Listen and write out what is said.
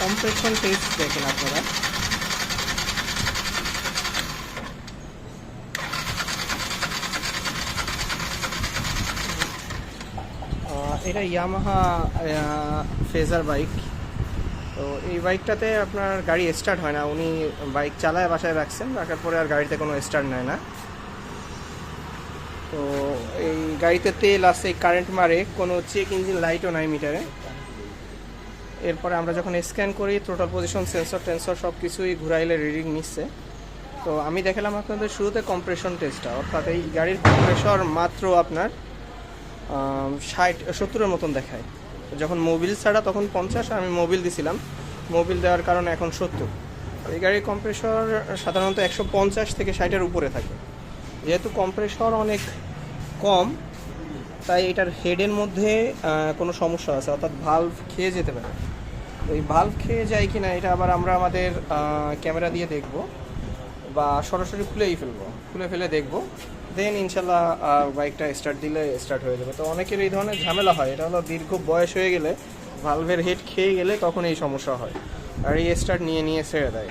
Compression test দেখেন আপনারা। এটা ইয়ামাহা ফেজার বাইক। তো এই বাইকটাতে আপনার গাড়ি স্টার্ট হয় না, উনি বাইক চালায় বাসায় রাখছেন, রাখার পরে আর গাড়িতে কোনো স্টার্ট নেয় না। তো এই গাড়িতে তেল আছে, কারেন্ট মারে, কোনো চেক ইঞ্জিন লাইটও নাই মিটারে। এরপরে আমরা যখন স্ক্যান করি টোটাল পজিশন সেন্সর টেন্সর সব কিছুই ঘুরাইলে রিডিং নিচ্ছে। তো আমি দেখালাম আপনাদের শুরুতে কম্প্রেশন টেস্টটা, অর্থাৎ এই গাড়ির কম্প্রেসর মাত্র আপনার 60-70-এর মতন দেখায়। যখন মোবিল ছাড়া তখন 50, আমি মোবিল দিছিলাম, মোবিল দেওয়ার কারণে এখন 70। এই গাড়ির কম্প্রেসর সাধারণত 150 থেকে 60-এর উপরে থাকে। যেহেতু কম্প্রেসর অনেক কম, তাই এটার হেডের মধ্যে কোনো সমস্যা আছে, অর্থাৎ ভালভ খেয়ে যেতে পারে। তো এই ভালভ খেয়ে যায় কি না এটা আবার আমরা আমাদের ক্যামেরা দিয়ে দেখব, বা সরাসরি খুলে ফেলে দেখব, দেন ইনশাল্লাহ বাইকটা স্টার্ট দিলে স্টার্ট হয়ে যাবে। তো অনেকের এই ধরনের ঝামেলা হয়, এটা হলো দীর্ঘ বয়স হয়ে গেলে ভালভের হেড খেয়ে গেলে তখন এই সমস্যা হয়, আর এই স্টার্ট নিয়ে ছেড়ে দেয়।